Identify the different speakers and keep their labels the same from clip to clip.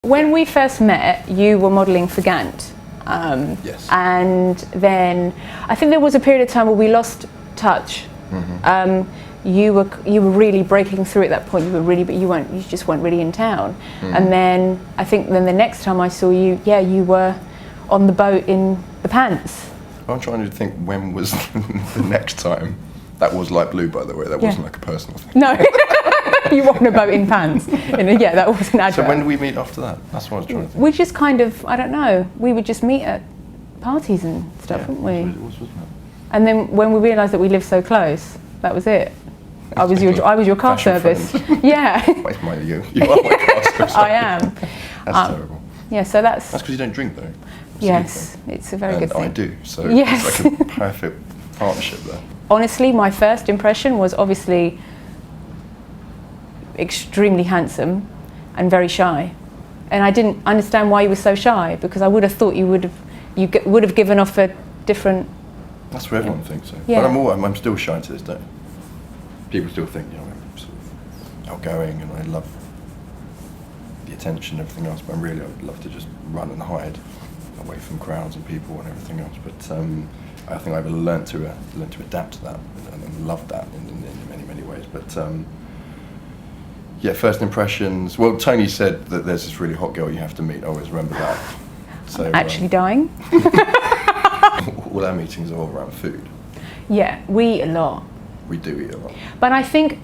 Speaker 1: When we first met, you were modelling for Gandy.
Speaker 2: Yes.
Speaker 1: And then I think there was a period of time where we lost touch. You were really breaking through at that point. But you just weren't really in town. And then I think the next time I saw you, you were on the boat in the pants.
Speaker 2: I'm trying to think when was the next time. That was Light Blue, by the way. That wasn't like a personal thing.
Speaker 1: No, you were on a boat in pants. That wasn't advert.
Speaker 2: So when did we meet after that? That's what I was trying to think.
Speaker 1: We just kind of, I don't know, we would just meet at parties and stuff, wouldn't we?
Speaker 2: Wasn't it?
Speaker 1: And then when we realised that we lived so close, that was it. I was your car service. Yeah.
Speaker 2: You are my car service.
Speaker 1: I am.
Speaker 2: That's terrible.
Speaker 1: Yeah, so that's
Speaker 2: because you don't drink though.
Speaker 1: Yes, it's a very good thing.
Speaker 2: I do, so
Speaker 1: yes.
Speaker 2: It's like a perfect partnership there.
Speaker 1: Honestly, my first impression was obviously extremely handsome and very shy. And I didn't understand why you were so shy, because I would have thought you would have given off a different...
Speaker 2: That's what everyone thinks so.
Speaker 1: Yeah.
Speaker 2: But I'm still shy to this day. People still think, I'm sort of outgoing and I love the attention and everything else, but I would love to just run and hide away from crowds and people and everything else. But I think I've learned to adapt to that and love that in many ways. But first impressions. Well, Tony said that there's this really hot girl you have to meet. I always remember that. So
Speaker 1: actually dying.
Speaker 2: All our meetings are all around food.
Speaker 1: Yeah, we eat a lot.
Speaker 2: We do eat a lot.
Speaker 1: But I think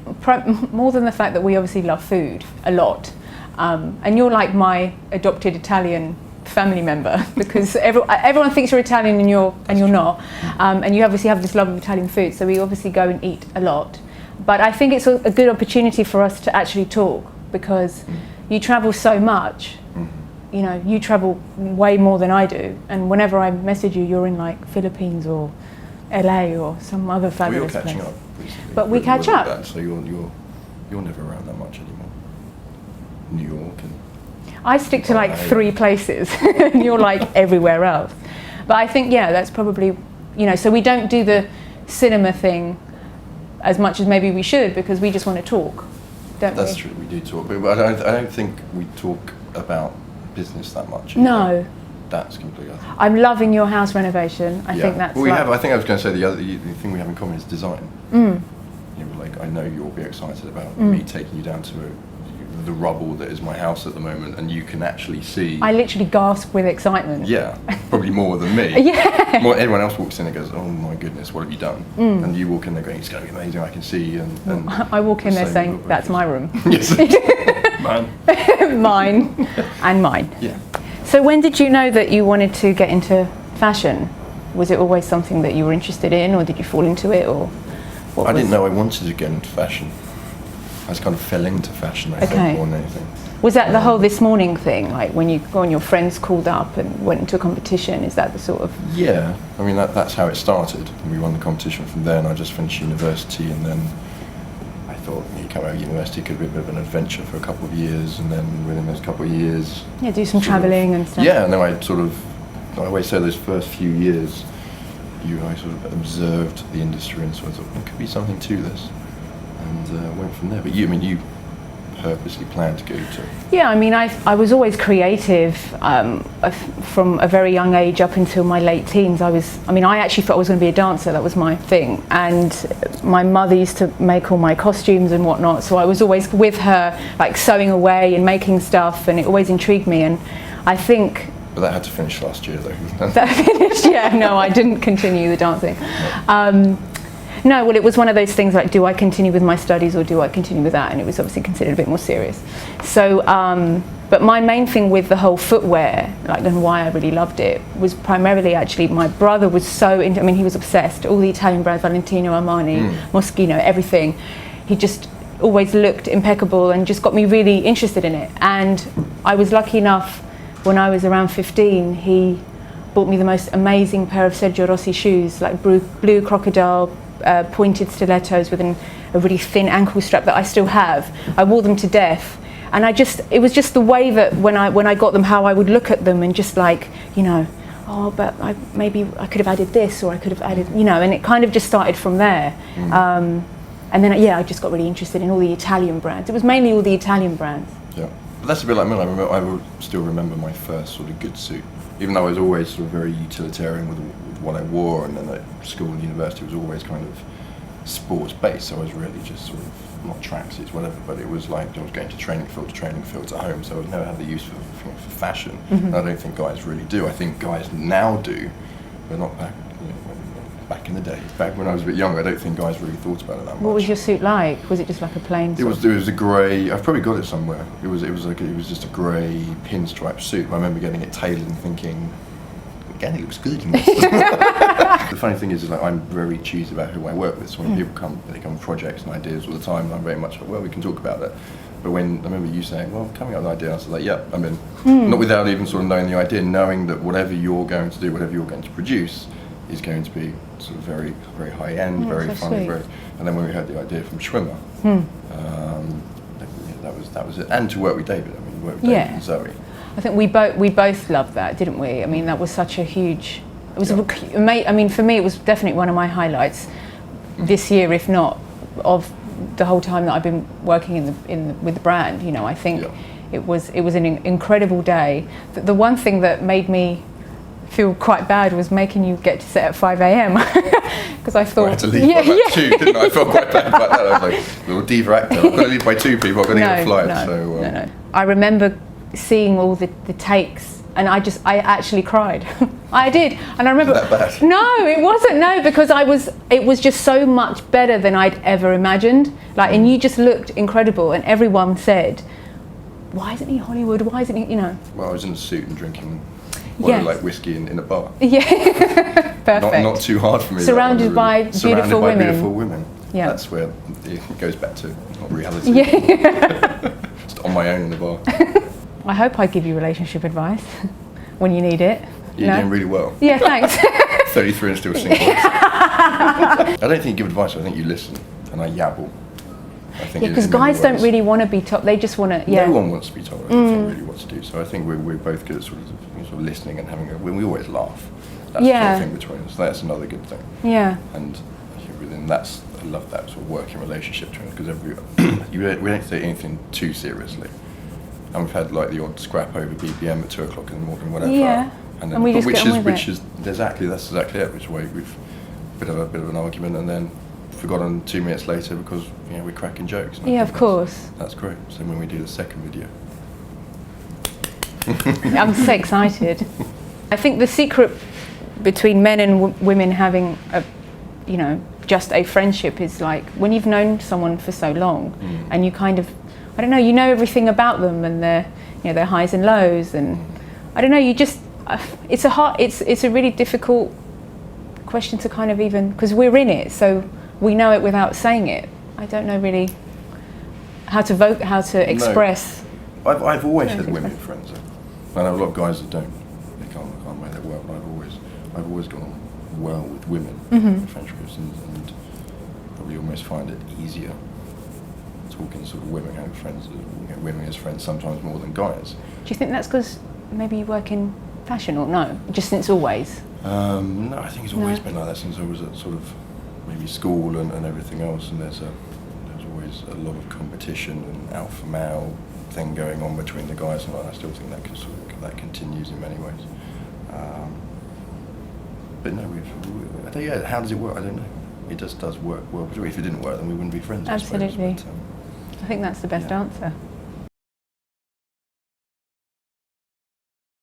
Speaker 1: more than the fact that we obviously love food a lot, and you're like my adopted Italian family member, because everyone thinks you're Italian and you're not, and you obviously have this love of Italian food. So we obviously go and eat a lot. But I think it's a good opportunity for us to actually talk, because you travel so much. You travel way more than I do, and whenever I message you, you're in like Philippines or LA or some other fabulous place.
Speaker 2: We're catching up recently.
Speaker 1: But we catch up.
Speaker 2: That, so you're never around that much anymore. New York and...
Speaker 1: I stick to like 3 places, and you're like everywhere else. But I think, that's probably, so we don't do the cinema thing as much as maybe we should, because we just want to talk, don't we?
Speaker 2: That's true, we do talk, but I don't think we talk about business that much.
Speaker 1: No.
Speaker 2: That's completely other.
Speaker 1: I'm loving your house renovation. I think that's
Speaker 2: I think I was going to say the thing we have in common is design. I know you'll be excited about me taking you down to the rubble that is my house at the moment, and you can actually see...
Speaker 1: I literally gasp with excitement.
Speaker 2: Yeah, probably more than me.
Speaker 1: Yeah.
Speaker 2: More, everyone else walks in and goes, oh my goodness, what have you done? And you walk in there going, it's going to be amazing, I can see. And
Speaker 1: I walk in there saying, that's my room.
Speaker 2: Yes.
Speaker 1: Mine and mine.
Speaker 2: Yeah.
Speaker 1: So when did you know that you wanted to get into fashion? Was it always something that you were interested in, or did you fall into it, or what?
Speaker 2: I didn't know I wanted to get into fashion. I just kind of fell into fashion, I think, more than anything.
Speaker 1: Was that the whole This Morning thing, like when your friends called up and went into a competition? Is that the sort of...
Speaker 2: Yeah, I mean that's how it started. We won the competition from there, and I just finished university, and then I thought you come out of university could be a bit of an adventure for a couple of years, and then within those couple of years...
Speaker 1: Yeah, do some travelling and stuff.
Speaker 2: Yeah, and then I always say those first few years, I sort of observed the industry and sort of thought, there could be something to this. And went from there. But you purposely planned to go to...
Speaker 1: Yeah, I mean, I was always creative from a very young age up until my late teens. I actually thought I was going to be a dancer. That was my thing. And my mother used to make all my costumes and whatnot, so I was always with her, like sewing away and making stuff, and it always intrigued me. And I think...
Speaker 2: But that had to finish last year, though.
Speaker 1: That finished, yeah. No, I didn't continue the dancing. No, well, it was one of those things like, do I continue with my studies or do I continue with that? And it was obviously considered a bit more serious. So, but my main thing with the whole footwear, and why I really loved it, was primarily actually my brother was so into, he was obsessed. All the Italian brands, Valentino, Armani, Moschino, everything. He just always looked impeccable and just got me really interested in it. And I was lucky enough, when I was around 15, he bought me the most amazing pair of Sergio Rossi shoes, like blue crocodile, pointed stilettos with a really thin ankle strap that I still have. I wore them to death, and it was just the way that when I got them, how I would look at them and just like, but maybe I could have added this, or I could have added, and it kind of just started from there. And then I just got really interested in all the Italian brands. It was mainly all the Italian brands.
Speaker 2: Yeah. But that's a bit like me. I will still remember my first sort of good suit, even though I was always sort of very utilitarian with what I wore, and then at school and university was always kind of sports based. So I was really just sort of not tracksuits, whatever, but it was like I was going to training fields at home. So I never had the use for fashion. And I don't think guys really do. I think guys now do, but not back. Back in the day, back when I was a bit younger, I don't think guys really thought about it that much.
Speaker 1: What was your suit like? Was it just like a plain?
Speaker 2: It was a grey. I've probably got it somewhere. It was just a grey pinstripe suit. I remember getting it tailored and thinking, Gandy looks good in this. The funny thing is like I'm very choosy about who I work with. So when people come with projects and ideas all the time, and I'm very much like, well, we can talk about it. But when I remember you saying, well, coming up with an idea, I was like, yeah, I'm in. Not without even sort of knowing the idea, knowing that whatever you're going to do, whatever you're going to produce, is going to be sort of very, very high end, very funny, very. And then when we had the idea from Schwimmer, that was it. And to work with David, I mean, work with David and Zoe.
Speaker 1: I think we both loved that, didn't we? I mean, that was such a huge. It was. I mean, for me, it was definitely one of my highlights this year, if not of the whole time that I've been working with the brand. You know, I think it was an incredible day. The one thing that made me feel quite bad was making you get to set at 5 a.m. because I thought
Speaker 2: I had to leave by about 2, didn't I? I felt quite bad about that. I was like, little diva actor. I've got to leave by 2, people. I've got to get a flight.
Speaker 1: No. I remember seeing all the takes, and I actually cried. I did, and I remember.
Speaker 2: Was that bad?
Speaker 1: No, it wasn't. No, because it was just so much better than I'd ever imagined. Like, and you just looked incredible, and everyone said, "Why isn't he Hollywood? Why isn't he?" You know.
Speaker 2: Well, I was in a suit and drinking. Like whiskey in a bar.
Speaker 1: Yeah, perfect.
Speaker 2: Not too hard for me.
Speaker 1: Surrounded by beautiful women.
Speaker 2: Yeah, that's where it goes back to not reality. Yeah, just on my own in the bar.
Speaker 1: I hope I give you relationship advice when you need it.
Speaker 2: You're doing really well.
Speaker 1: Yeah, thanks.
Speaker 2: 33 and still single. I don't think you give advice. I think you listen, and I yabble.
Speaker 1: Because guys don't really want to be told. They just want to. Yeah.
Speaker 2: No one wants to be told anything really what to do. So I think we're both good at sort of listening and having. When we always laugh. That's the sort of thing between us. That's another good thing.
Speaker 1: Yeah.
Speaker 2: And within I love that sort of working relationship between us because we don't take anything too seriously. And we've had like the odd scrap over BBM at 2 o'clock in the morning, whatever.
Speaker 1: Yeah.
Speaker 2: And then
Speaker 1: we just get on with
Speaker 2: it. That's exactly it. Which way we've a bit of an argument and then forgotten 2 minutes later because we're cracking jokes.
Speaker 1: Yeah, of course.
Speaker 2: That's great. So when we do the second video,
Speaker 1: I'm so excited. I think the secret between men and women having just a friendship is like when you've known someone for so long and you kind of, I don't know, you know everything about them and their highs and lows and I don't know, you just it's a really difficult question to kind of even because we're in it, so we know it without saying it. I don't know really how to express.
Speaker 2: No. I've always had women friends. I know a lot of guys that don't. They can't make that work. But I've always gone on well with women friendships and probably almost find it easier talking sort of women having friends, women as friends sometimes more than guys.
Speaker 1: Do you think that's because maybe you work in fashion or no? Just since always?
Speaker 2: No, I think it's always been like that since I was at sort of maybe school and everything else. And there's always a lot of competition and alpha male thing going on between the guys, and I still think that continues in many ways. But no, how does it work? I don't know. It just does work well. If it didn't work, then we wouldn't be friends.
Speaker 1: Absolutely.
Speaker 2: I suppose. But,
Speaker 1: I think that's the best answer.